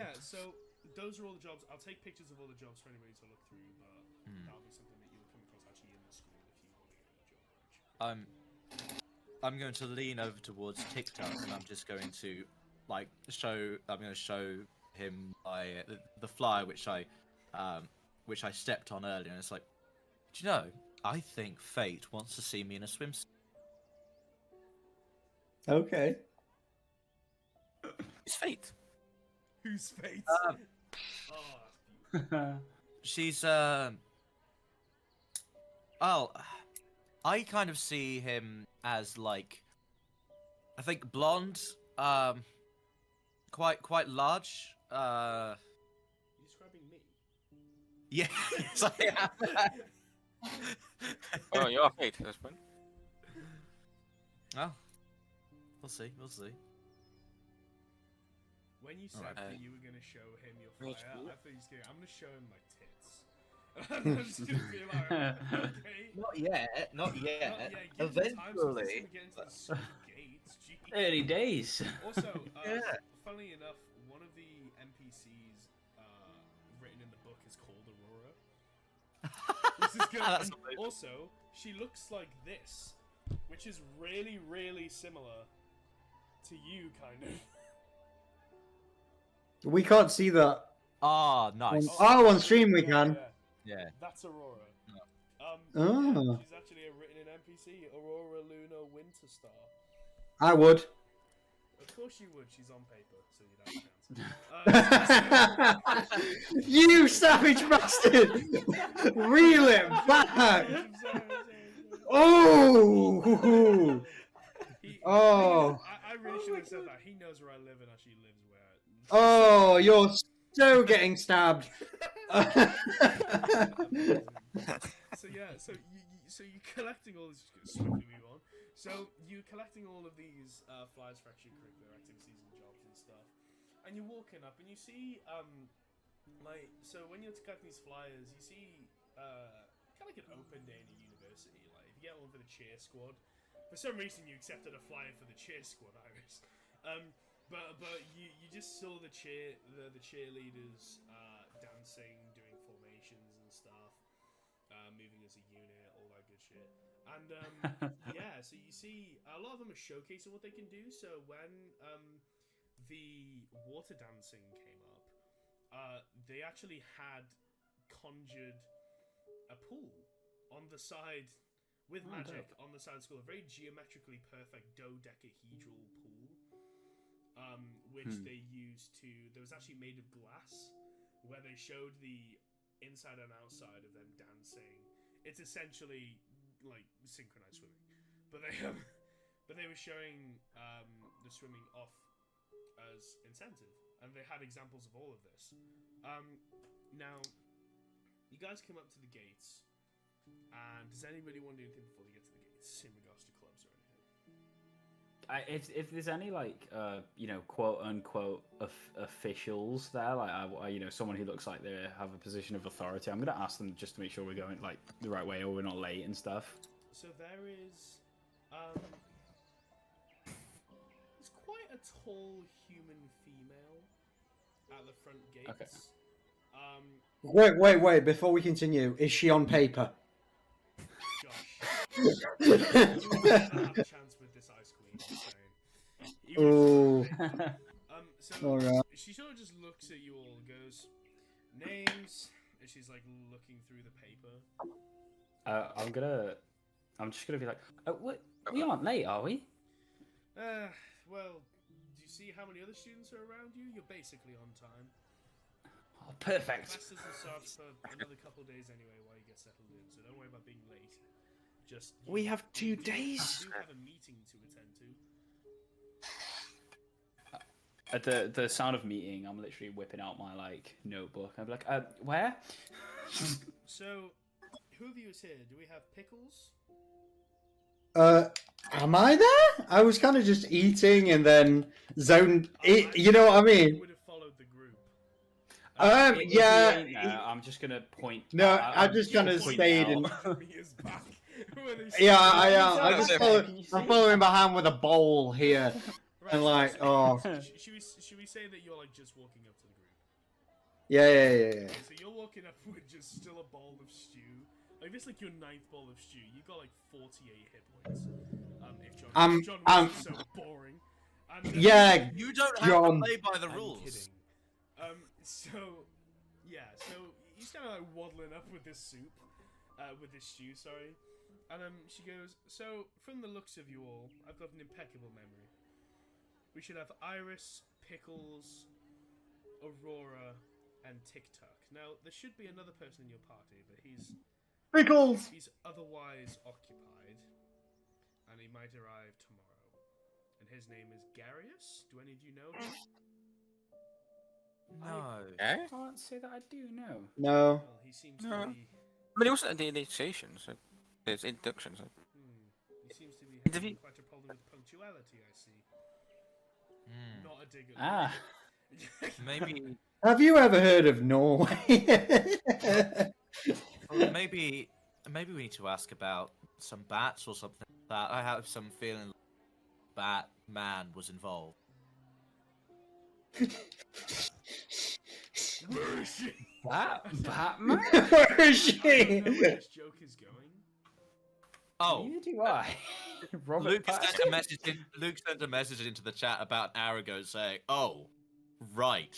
Yeah, so those are all the jobs. I'll take pictures of all the jobs for anybody to look through, but that'll be something that you'll come across actually in the school if you want to get a job. I'm I'm going to lean over towards TikTok and I'm just going to like show. I'm going to show him the flyer which I stepped on earlier, and it's like, do you know? I think fate wants to see me in a swimsuit. Okay. It's fate. Whose fate? Um, Oh, that's beautiful. She's well, I kind of see him as like, I think blonde, quite large. You describing me? Yeah, yes, I am. Oh, you're fate, husband. Well, we'll see. We'll see. When you said Alright. that you were going to show him your That's flyer, cool. I thought you was going I'm going to show him my tits. I'm just going to be like, okay. Not yet. Not yet. Not yet. Give it time so it doesn't get into the sweet gates. Jeez. Early days. Also, Yeah. funnily enough, one of the NPCs written in the book is called Aurora. This is good. That's And amazing. also, she looks like this, which is really, really similar to you, kind of. We can't see that. Ah, nice. On stream we can. Yeah. That's Aurora. Oh. Yeah, she's actually a written in NPC, Aurora Luna Winterstar. I would. Of course you would. She's on paper, so you'd have a chance. You savage bastard! Reel it back! Oh! Oh. I really should have said that. He knows where I live and actually lives where. Oh, you're so getting stabbed. So yeah, so you're collecting all this. Swiftly move on. So you're collecting all of these flyers for extracurricular activities and jobs and stuff, and you're walking up and you see like, so when you're collecting these flyers, you see kind of like an open day in a university. Like if you get one for the cheer squad, for some reason you accepted a flyer for the cheer squad, Iris. But you just saw the cheerleaders dancing, doing formations and stuff, moving as a unit, all that good shit. And yeah, so you see a lot of them are showcasing what they can do. So when the water dancing came up, they actually had conjured a pool on the side with magic on the side of the school, a very geometrically perfect dodecahedral pool. Which they used to. That was actually made of glass, where they showed the inside and outside of them dancing. It's essentially like synchronized swimming, but they were showing the swimming off as incentive, and they had examples of all of this. Now, you guys come up to the gates, and does anybody want to do anything before they get to the gates in regards to clubs or anything? If there's any like quote unquote officials there, like someone who looks like they have a position of authority, I'm gonna ask them just to make sure we're going like the right way or we're not late and stuff. So there is there's quite a tall human female at the front gates. Okay. Wait, before we continue, is she on paper? Josh, you don't have a chance with this ice queen. I'm saying. Oh. So Alright. she sort of just looks at you all, goes names, and she's like looking through the paper. I'm just gonna be like, we aren't late, are we? Well, do you see how many other students are around you? You're basically on time. Oh, perfect. Class doesn't start for another couple of days anyway while you get settled in, so don't worry about being late. Just We have 2 you days. do have a meeting to attend to. At the sound of meeting, I'm literally whipping out my like notebook. I'm like, where? So, who of you is here? Do we have Pickles? Am I there? I was kind of just eating and then zoned. You know what I mean? Would have followed the group. If he Yeah. ain't there, I'm just gonna point. No, I'm I just kind of point stayed out. in. Mia's back. When they Yeah, see I you. am. I just I'm following behind with a bowl here. Right, and like, so oh. should we say that you're like just walking up to the group? Yeah. So you're walking up with just still a bowl of stew. Like this, like your 9th bowl of stew. You got like 48 hit points. If John wasn't so boring. And, Yeah, You don't have John. to play by the I'm rules. kidding. So he's kind of like waddling up with this soup, with this stew, sorry. And she goes, so from the looks of you all, I've got an impeccable memory. We should have Iris, Pickles, Aurora, and TikTok. Now there should be another person in your party, but he's otherwise occupied, and he might arrive tomorrow. And his name is Garius. Do any of you know him? No. Eh? I can't say that I do know. No. Well, he seems to No. be. But it wasn't at the initiation, so there's inductions. So. He seems to be Did having he- quite a problem with punctuality. I see. Hmm. Not a dig at Ah. Maybe, Have you ever heard of Norway? well, maybe we need to ask about some bats or something like that. I have some feeling Batman was involved. Where is she? Batman? Where is I don't know where she? this joke is going. Oh, Neither do I. Robert Luke Pattinson. sent a message. Luke sent a message into the chat about an hour ago saying, "Oh, right,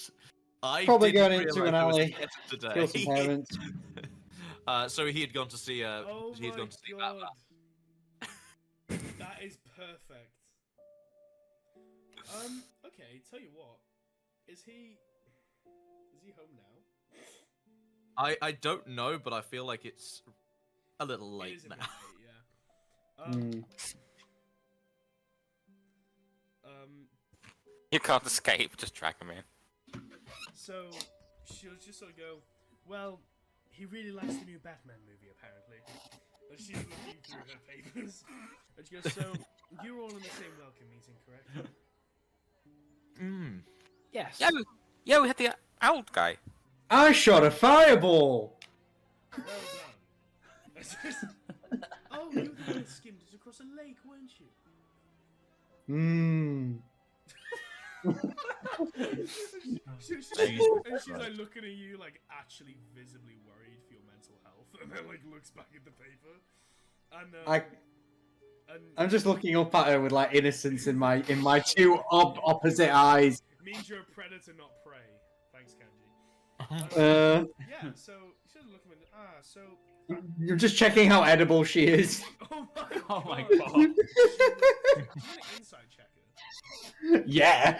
I Probably didn't going into realise an there was a alley. sketch Kill some today." parents. So he had gone to see. Oh he had my gone to see god. Batman. That is perfect. Okay, tell you what. Is he home now? I don't know, but I feel like it's a little It late is a now. bit late, yeah. You can't escape, just drag him in. So she'll just sort of go, well, he really likes the new Batman movie, apparently. And she's looking through her papers. And she goes, so, you're all in the same welcome meeting, correct? Mm. Yes. Yeah, we had the old guy. I shot a fireball. Well done. Oh, you were the one that skimmed it across a lake, weren't you? She's like looking at you, like actually visibly worried for your mental health, and then like looks back at the paper, and I'm just looking up at her with like innocence in my two opposite eyes. means you're a predator, not prey. Thanks, Kanji. Yeah, so she's looking at so. You're just checking how edible she is. Oh my Oh my god. god. She's an inside checker. Yeah.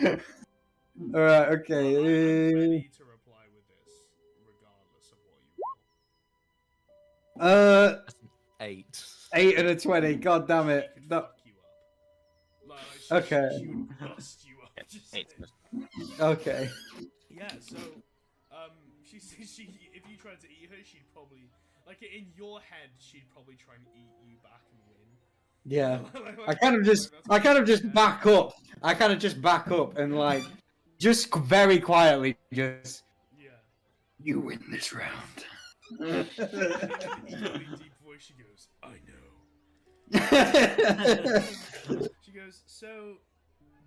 All right. I'm Okay. ready to reply with this, regardless of what you roll. 8. 8 and a 20. God damn it. She could No. fuck you up. Like, Okay. She would bust you up. Just Eight. saying. Okay. Yeah, so, she, if you tried to eat her, she'd probably, like, in your head, she'd probably try and eat you back and win. Yeah. I kind of just back up. I kind of just back up and like, just very quietly, just. Yeah. You win this round. In a really deep voice, she goes, I know. She goes, so,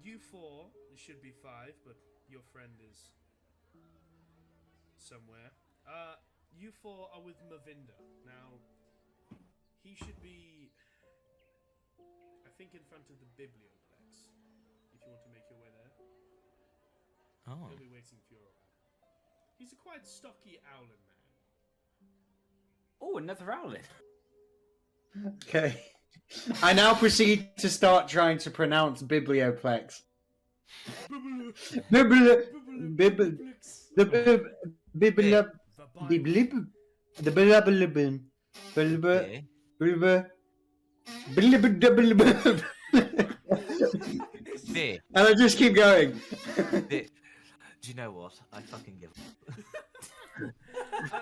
you 4 should be 5, but your friend is somewhere. You 4 are with Mavinda. Now, he should be, I think, in front of the Biblioplex, if you want to make your way there. Oh. He'll be waiting for your arrival. He's a quite stocky owlin man. Oh, another owlet. Okay. I now proceed to start trying to pronounce Biblioplex. There. And I just keep going. Do you know what? I fucking give up.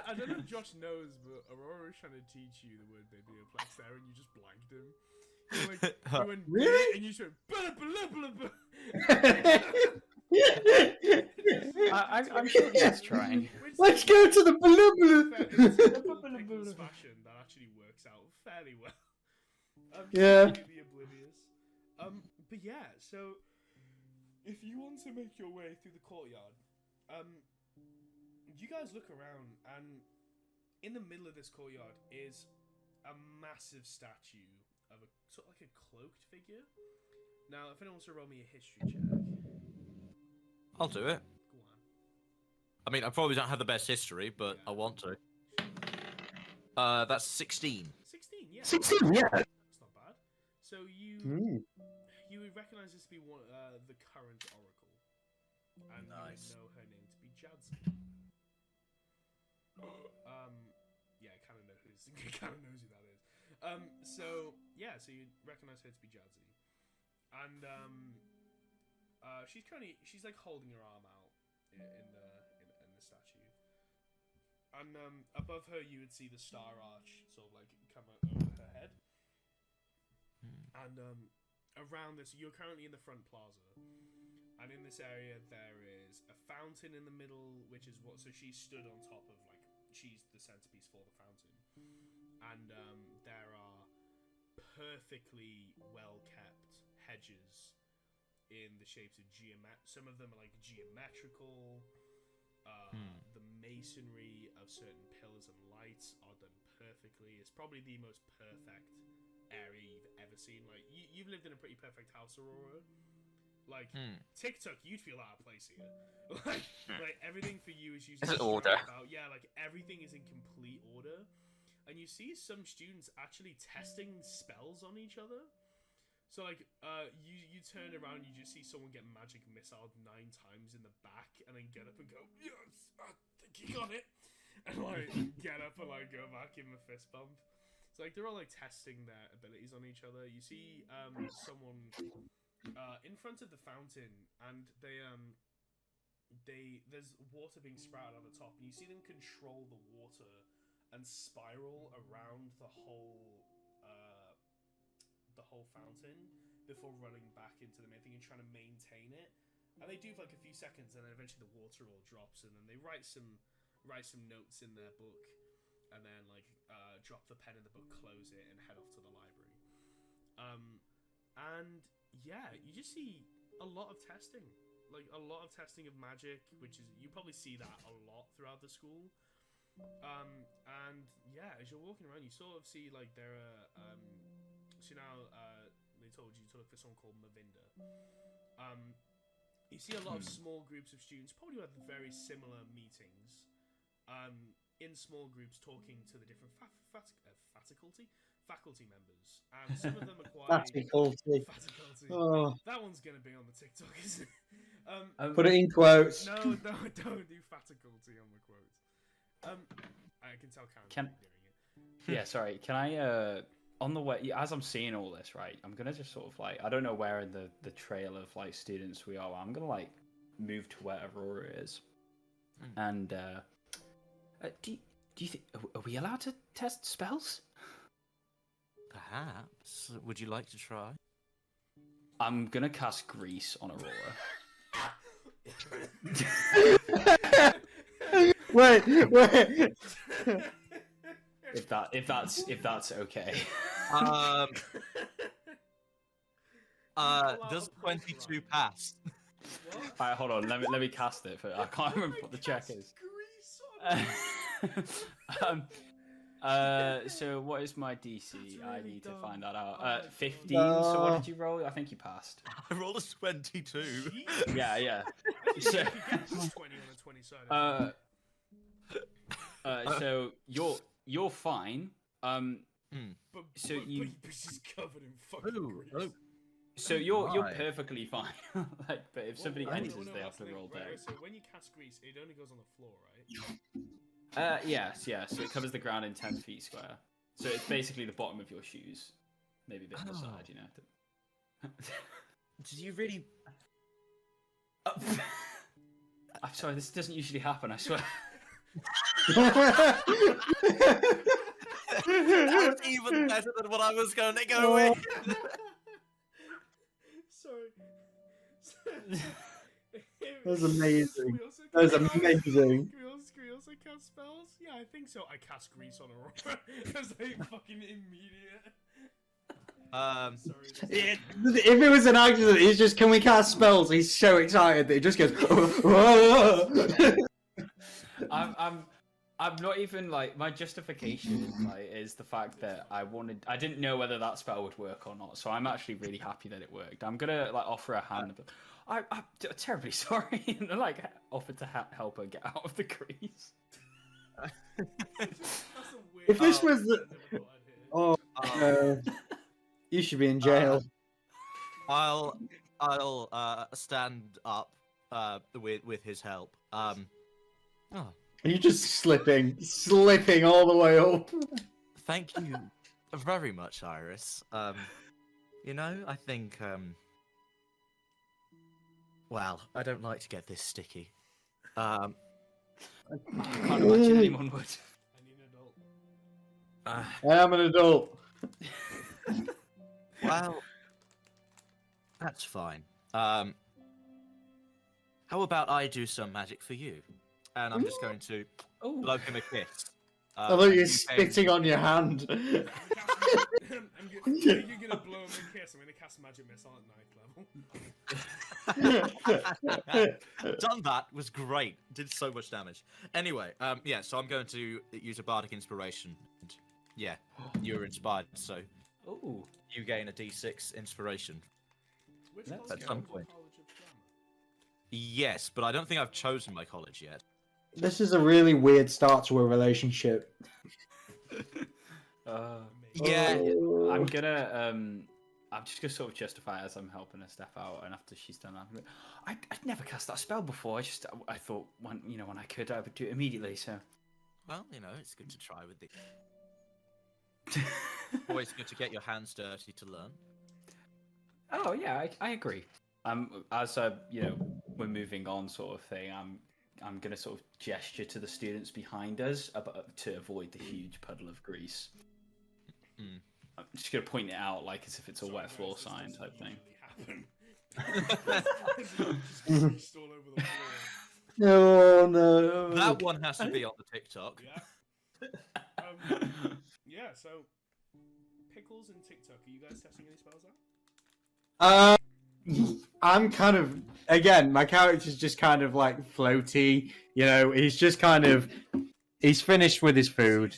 I don't know if Josh knows, but Aurora was trying to teach you the word biblioplex there, and you just blanked him. You went, Really? And you just went, blah, blah, blah, blah. I'm sure he's trying. Let's go to the It's a typical Pickles fashion that actually works out fairly well. Yeah. Completely oblivious. But yeah, so if you want to make your way through the courtyard, you guys look around, and in the middle of this courtyard is a massive statue of a sort of like a cloaked figure. Now, if anyone wants to roll me a history check, I'll do it. go on. I mean, I probably don't have the best history, but I want to. That's 16. 16, yeah. 16, yeah. That's not bad. So you would recognize this to be one the current oracle, and Nice. you would know her name to be Jadzi. Yeah, I kind of know who's kind of knows who that is. So you recognize her to be Jadzi, and she's like holding her arm out in the statue, and above her you would see the star arch sort of like come over her head, and around this you're currently in the front plaza, and in this area there is a fountain in the middle, which is so she stood on top of she's the centerpiece for the fountain, and there are perfectly well kept hedges in the shapes of some of them are like geometrical. The masonry of certain pillars and lights are done perfectly. It's probably the most perfect area you've ever seen. Like you've lived in a pretty perfect house, Aurora. Like TikTok, you'd feel out of place here. like everything for you is usually order. Yeah, like everything is in complete order, and you see some students actually testing spells on each other. So like, you turn around, you just see someone get magic missiled 9 times in the back, and then get up and go, yes, I think you got it, and like get up and like go back, give him a fist bump. So like they're all like testing their abilities on each other. You see someone in front of the fountain, and there's water being sprouted at the top, and you see them control the water and spiral around the whole fountain before running back into the main thing and trying to maintain it. And they do for like a few seconds, and then eventually the water all drops, and then they write some notes in their book, and then like drop the pen in the book, close it, and head off to the library. And yeah, you just see a lot of testing, like a lot of testing of magic, which is you probably see that a lot throughout the school. And yeah, as you're walking around, you sort of see like there are so now they told you to look for someone called Mavinda. You see a lot of small groups of students, probably with very similar meetings, in small groups talking to the different faculty members, and some of them are quite Faculty. Oh. That one's gonna be on the TikTok, isn't it? Put it in quotes. No, don't do faculty on the quotes. I can tell Karen doing it. Yeah, sorry. Can I on the way, as I'm seeing all this, right, I'm gonna just sort of like, I don't know where in the trail of like students we are. I'm gonna like move to where Aurora is, and do you think are we allowed to test spells? Perhaps. Would you like to try? I'm gonna cast Grease on Aurora. Wait. If that's okay. Does 22 pass? Alright, hold on. Let me cast it. I can't remember what the check is. So what is my DC? Really I need to dumb. find that out. Oh, 15. So what did you roll? I think you passed. I rolled a 22. Yeah. So, if you get plus 20 on a 20 side. So you're fine. But you- she's covered in fucking grease. Oh. So you're Right. perfectly fine. Like, but if somebody Well, enters, no, they have that's to the thing. roll Right, down. so when you cast grease, it only goes on the floor, right? Yes. So it covers the ground in 10 feet square. So it's basically the bottom of your shoes, maybe a bit on the side, you know. Did you really? I'm sorry, this doesn't usually happen. I swear. That's even better than what I was going to go with. Sorry. That's amazing. We also That's cast- amazing. Can we also cast spells? Yeah, I think so. I cast grease on Aurora. That's like fucking immediate. Sorry. If it was an accident, he's just, can we cast spells? He's so excited that he just goes. I'm not even like my justification like is the fact that I didn't know whether that spell would work or not, so I'm actually really happy that it worked. I'm gonna like offer a hand, but I'm terribly sorry, and like offer to help her get out of the grease. If this was the you should be in jail. I'll stand up with his help. Oh. You're just slipping all the way up. Thank you very much, Iris. You know, I think well, I don't like to get this sticky. I can't imagine anyone would. I am an adult. Well, that's fine. How about I do some magic for you? And I'm just going to blow him a kiss. I thought you were spitting on your hand. You're gonna blow him a kiss. I'm gonna cast magic missile at ninth level. Done that was great. Did so much damage. Anyway, yeah. So I'm going to use a bardic inspiration. And, yeah, you're inspired, so you gain a D6 inspiration. Which At some point. Yes, but I don't think I've chosen my college yet. This is a really weird start to a relationship. Yeah. I'm just gonna sort of justify it as I'm helping her step out, and after she's done that, I'd never cast that spell before. I thought when I could, I would do it immediately. So, well, it's good to try with the. Always good to get your hands dirty to learn. Oh yeah, I agree. As we're moving on, sort of thing. I'm gonna sort of gesture to the students behind us to avoid the huge puddle of grease. Mm. I'm just gonna point it out like as if it's a wet floor sign type thing. No, no. That one has to be on the TikTok. Yeah. So pickles and TikTok. Are you guys testing any spells out? I'm kind of again. My character's just kind of like floaty. He's just kind of. He's finished with his food.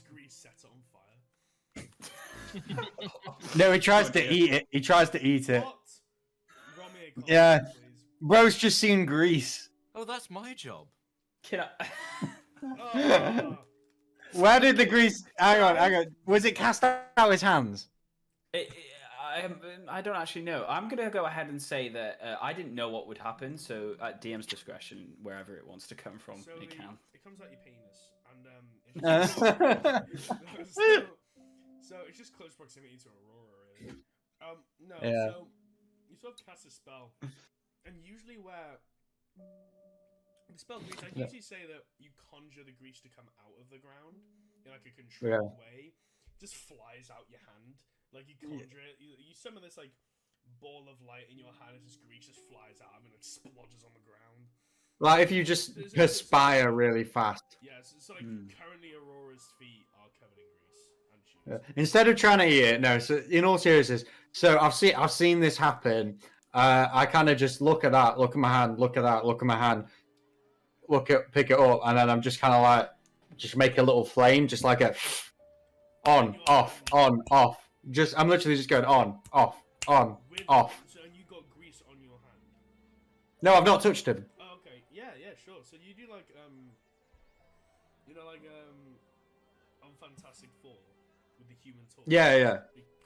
No, he tries to eat it. He tries to eat it. Yeah. Bro's just seen grease. Oh, that's my job. Can Oh. Where did the grease? Hang on. Was it cast out his hands? I don't actually know. I'm gonna go ahead and say that I didn't know what would happen, so at DM's discretion, wherever it wants to come from, So it can. It comes out your penis, and so it's just close proximity to Aurora, really. No. Yeah. So you sort of cast a spell, and usually where the spell grease, I usually say that you conjure the grease to come out of the ground in like a controlled way. It just flies out your hand. Like you conjure it, you summon this like ball of light in your hand, and this grease just flies out and it splodges on the ground. Like if you just perspire really fast. Yeah, so like currently Aurora's feet are covered in grease and shoes. Instead of trying to eat it, no. So in all seriousness, so I've seen this happen. I kind of just look at that, look at my hand, look at that, look at my hand, pick it up, and then I'm just kind of like, just make a little flame, just like a on, off, on, off. I'm literally just going on, off, off. So and you got grease on your hand. No, I've not touched him. Oh, okay. Yeah, sure. So you do like on Fantastic Four with the Human Torch.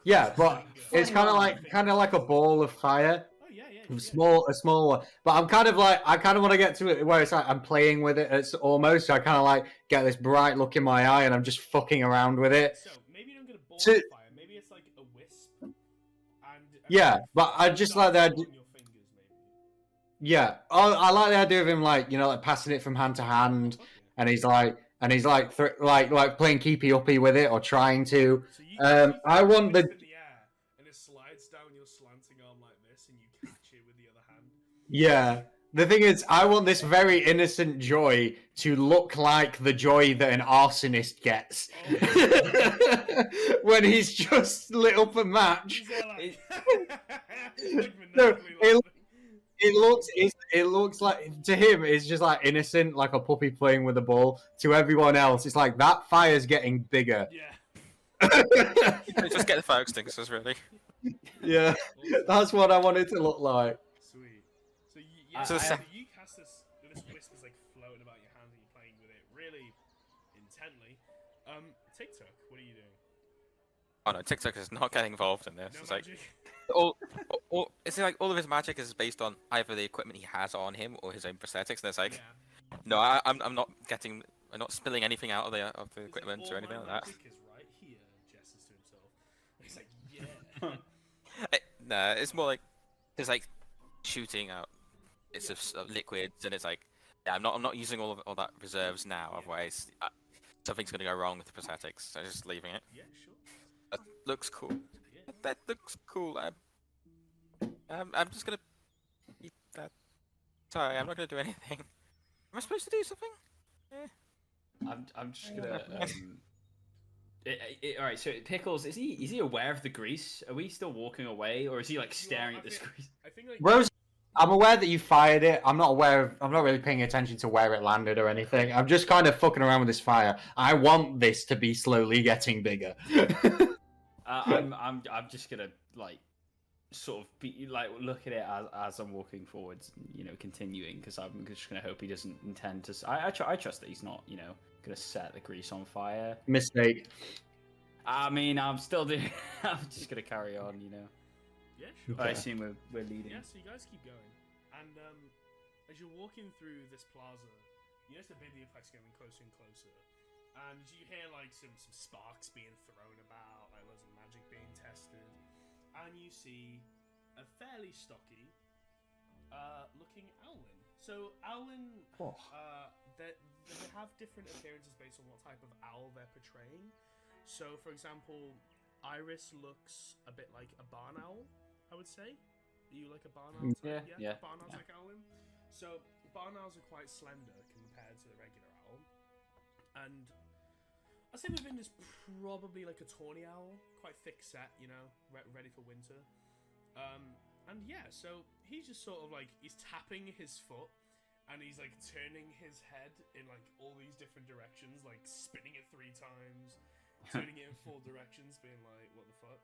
Yeah, but it's kind of like a ball of fire. Oh yeah. A small one. But I kind of want to get to it where it's like I'm playing with it. It's almost. So I kind of like get this bright look in my eye, and I'm just fucking around with it. So maybe you don't get a ball of fire. Maybe it's like a wisp. And but I just like that. On your fingers, maybe. Yeah, I like the idea of him like passing it from hand to hand, and he's like playing keepy uppy with it or trying to. So you I want the. in the air, and it slides down your slanting arm like this, and you catch it with the other hand. Yeah, the thing is, I want this very innocent joy to look like the joy that an arsonist gets when he's just lit up a match. Like No, it looks like to him it's just like innocent, like a puppy playing with a ball. To everyone else, it's like that fire's getting bigger. Yeah. Just get the fire extinguishers, really. Yeah, Awesome. that's what I want it to look like. Sweet. So yeah, So so sa- you cast this wisp is like floating about your hand and you're playing with it really intently. TikTok, what are you doing? Oh no, TikTok is not getting involved in this. No It's like magic. it's like all of his magic is based on either the equipment he has on him or his own prosthetics. And it's like, Yeah. no, I'm not getting, I'm not spilling anything out of the He's like, equipment "All or anything my like that. magic is right here," gestures to himself. He's like, yeah. Nah, it's more like it's like shooting out bits of liquids, and it's like, yeah, I'm not using all that reserves now. Yeah. Otherwise, something's gonna go wrong with the prosthetics. So I'm just leaving it. Yeah, sure. That looks cool. Yeah. That looks cool. I'm just gonna eat that. Sorry, I'm not gonna do anything. Am I supposed to do something? I'm just gonna. All right, so Pickles, is he aware of the grease? Are we still walking away, or is he like staring at this grease? I think like Rose, I'm aware that you fired it. I'm not really paying attention to where it landed or anything. I'm just kind of fucking around with this fire. I want this to be slowly getting bigger. I'm just gonna like sort of be like look at it as I'm walking forwards, you know, continuing, because I'm just gonna hope he doesn't intend to. I trust that he's not, you know, gonna set the grease on fire. Mistake. I mean, I'm still doing. I'm just gonna carry on, you know. yeah, sure. I assume we're leading. Yeah, so you guys keep going, and as you're walking through this plaza, you notice the Biblioplex getting closer and closer, and you hear like some sparks being thrown about, like loads of magic being tested, and you see a fairly stocky looking Owlin. So Owlin, Oh. they have different appearances based on what type of owl they're portraying. So, for example, Iris looks a bit like a barn owl, I would say. Are you like a barn owl type? Yeah. Barn owls like Owlin. So, barn owls are quite slender compared to the regular owl. And I'd say within is probably like a tawny owl, quite thick set, you know, ready for winter. And yeah, so he's just sort of like, he's tapping his foot, and he's like turning his head in like all these different directions, like spinning it 3 times, turning it in 4 directions, being like, what the fuck?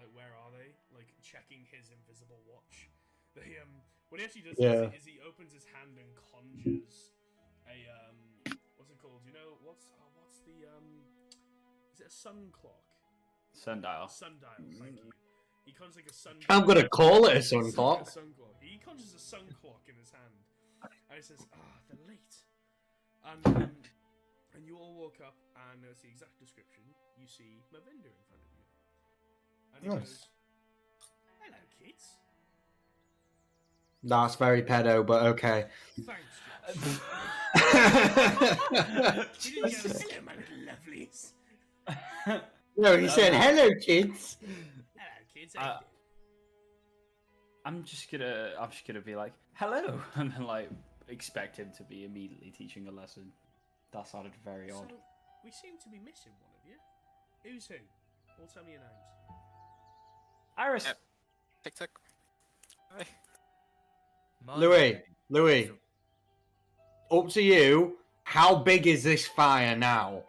Like, where are they? Like, checking his invisible watch. They, what he actually does is he opens his hand and conjures a, what's it called? You know, what's the, is it a sun clock? Sundial. Sundial, thank you. He conjures like a sundial. I'm gonna call it a sun clock. He conjures a sun clock in his hand. And he says, they're late. And you all walk up, and it's the exact description. You see Mavinda in front of you. And he Nice. goes, hello, kids. That's very pedo, but okay. Thanks, Josh. He didn't go, hello, my little lovelies. No, he said, "Hello, kids." Hello, kids. How you doing?" I'm just gonna be like, hello, and then like expect him to be immediately teaching a lesson. That sounded very odd. So, we seem to be missing one of you. Who's who? All tell me your names. Iris. TikTok. Hi. My Louis, name- up to you. How big is this fire now?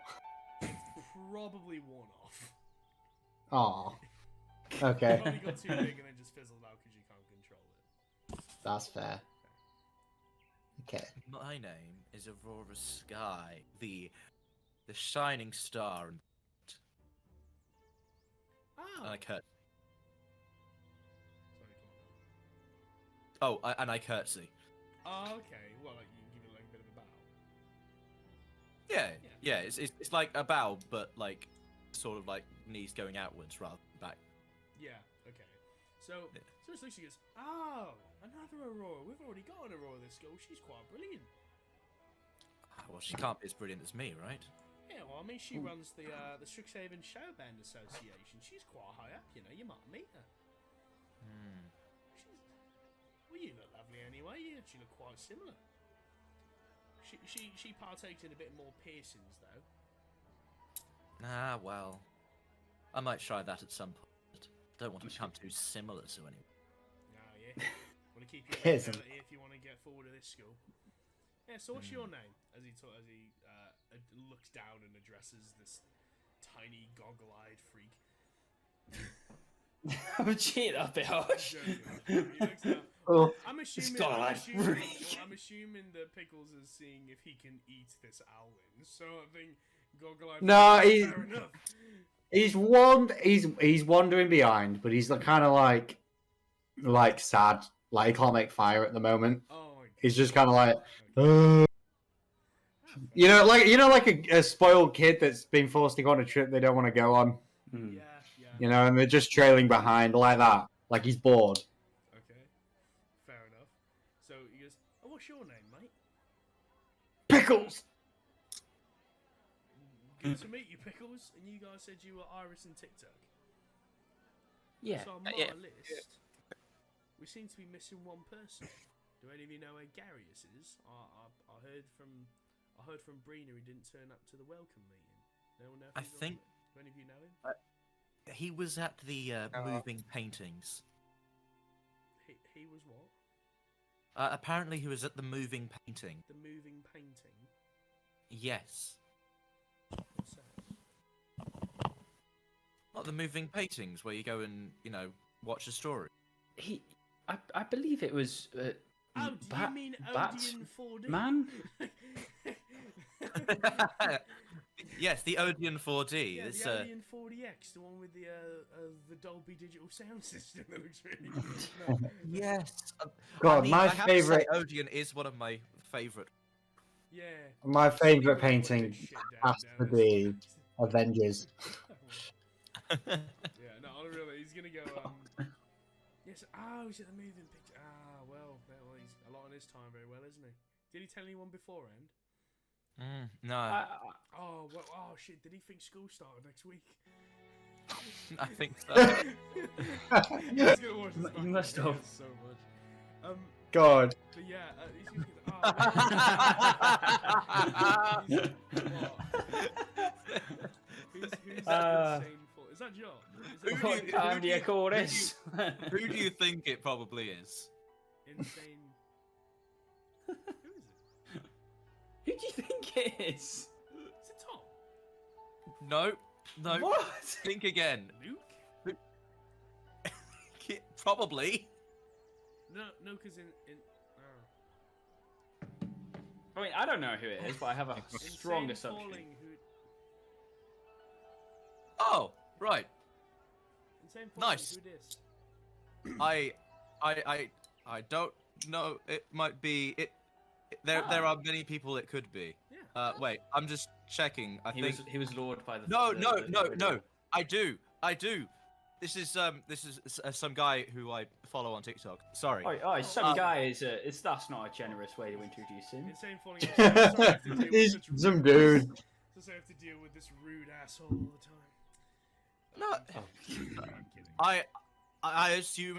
Probably worn off. Aw. Okay, Probably got too big and then just fizzled out because you can't control it. that's fair. Okay. My name is Aurora Sky, the shining star. Oh. And I curt. Sorry, go on. And I curtsy. Oh, okay. Well, like you can give it like a bit of a bow. Yeah, Yeah. yeah. It's like a bow, but like sort of like knees going outwards rather than back. Yeah. Okay. So, Yeah. so it's like she goes, "Oh, another Aurora. We've already got an Aurora this go. She's quite brilliant." Well, she can't be as brilliant as me, right? Yeah. Well, I mean, she runs the Strixhaven Showband Association. She's quite high up, you know. You might meet her. Hmm. She's... Well, you look lovely anyway. You actually look quite similar. She partakes in a bit more piercings though. Ah, well, I might try that at some point. Don't want to become too similar to anyone. Oh yeah. Want to keep your Isn't. mentality if you want to get forward to this school. Yeah. So what's your name? As he looks down and addresses this tiny goggle-eyed freak. Oh, gee, that'd be harsh. He looks down. Oh, I'm assuming that Pickles is seeing if he can eat this owlin. So I think goggle-eyed. No, freak, he- fair enough. he's wandering behind, but he's kind of like sad, like he can't make fire at the moment. Oh my god. He's just kind of like, Okay. like a spoiled kid that's been forced to go on a trip they don't want to go on, Hmm. Yeah. and they're just trailing behind like that, like he's bored. Okay. Fair enough. So he goes, "Oh, what's your name, mate?" Pickles. Good to meet you, Pickles. And you guys said you were Iris and TikTok. Yeah. So on my Yeah. list, we seem to be missing one person. Do any of you know where Garius is? I heard from Brina he didn't turn up to the welcome meeting. No one knows. I think- Do any of you know him? He was at the moving paintings. He was what? Apparently, he was at the moving painting. The moving painting. Yes. What's that? Not the moving paintings where you go and, watch a story. I believe it was. Oh, do you mean Odeon 4D? Man? Yes, the Odeon 4D. Yeah, It's, the Odeon 4DX, the one with the Dolby Digital sound system that looks really good. No. yes. God, I mean, my I have to say favorite, Odeon is one of my favorite. Yeah. my favorite Put painting this shit down, has to Dennis. be Avengers. Yeah, no, really, he's gonna go. Yes. Oh, he's at the moving picture. Ah, well, he's a lot on his time, very well, isn't he? Did he tell anyone beforehand? No, Oh, well, oh shit! Did he think school started next week? I think so. He's gonna watch this back. You must He have. has so much. God. But yeah, he's gonna. Who's that insane for? Is that John? Is that What time do you call this? Who do you think it probably is? insane? Who is it? Who do you think it is? Is it Tom? No, no. What? Think again. Luke? Probably. No, because in I mean, I don't know who it is, but I have a strong Insane assumption. Falling, Oh, right. Insane Falling, Nice. who it is? I don't know. It might be it. There are many people it could be. Yeah. Wait, I'm just checking. I think. He was lured by the. No, the- no, the no, video. no. I do. This is some guy who I follow on TikTok. Sorry. Oh, some guy is that's not a generous way to introduce him. Insane Falling. is so sorry I have to deal with He's such some rude- dude. So I have to deal with this rude asshole all the time. No, Oh. I'm kidding.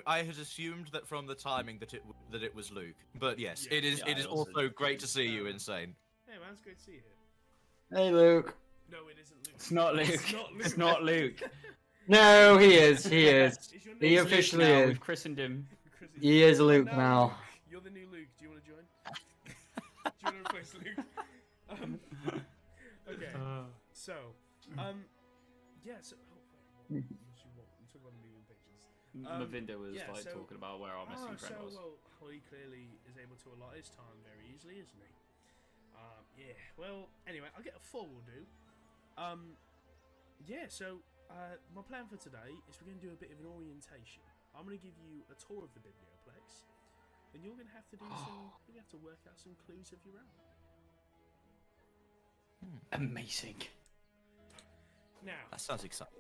I had assumed that from the timing that it was Luke. But yes, Yeah. it is. Yeah, It is I also also great to see you, Insane. Hey man, it's great to see you here. Hey, Luke. No, it isn't Luke. It's not Luke. It's not Luke. It's not Luke. No, he is. He is. Is your He name It's Luke officially now, is. We've christened him. Chris? He is Luke No, now. Luke. You're the new Luke. Do you want to join? Do you want to replace Luke? Okay. So, yeah. So, wait, what you talk about the moving pictures. Mavinda was yeah, like so- talking about where our missing so friend was. well, he clearly is able to allot his time very easily, isn't he? Yeah. Well, anyway, I'll get a four. Will do. Yeah. So, my plan for today is we're going to do a bit of an orientation. I'm going to give you a tour of the biblioplex, and you're going to have to do some. You're going to have to work out some clues of your own. Amazing. Now, That sounds exciting.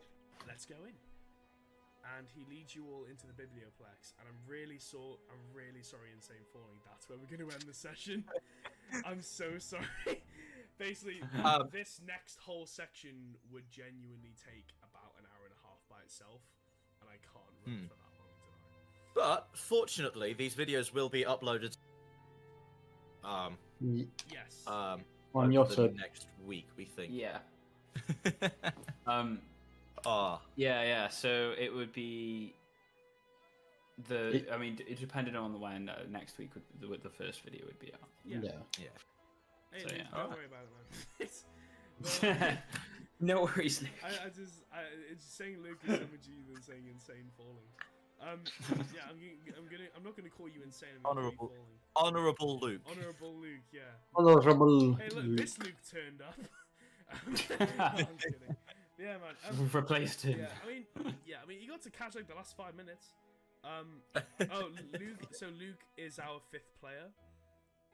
let's go in. And he leads you all into the biblioplex, and I'm really sorry, Insane Falling. That's where we're going to end the session. I'm so sorry. Basically, this next whole section would genuinely take about an hour and a half by itself, and I can't run for that long tonight. But fortunately, these videos will be uploaded. Yes. On over your the side. next week, we think. Yeah. Ah, Yeah. So it would be. I mean, it depended on when next week with the first video would be out. Yeah. Hey, So, Luke, yeah. don't Alright. worry about it, man. No worries, Luke. It's saying Luke is so much easier than saying insane falling. Yeah, I'm not gonna call you insane. I'm gonna call you Honourable Luke. Honourable Luke, yeah. Honorable. Hey, look, this Luke turned up. No, I'm kidding. Yeah, man. We've replaced him. I mean, you got to catch like the last 5 minutes. Luke. So Luke is our 5th player.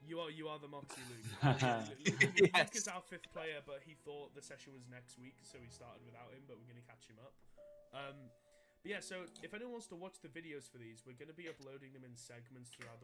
You are the Moxie Luke. Luke Yes. is our 5th player, but he thought the session was next week, so we started without him. But we're gonna catch him up. But yeah, so if anyone wants to watch the videos for these, we're gonna be uploading them in segments throughout the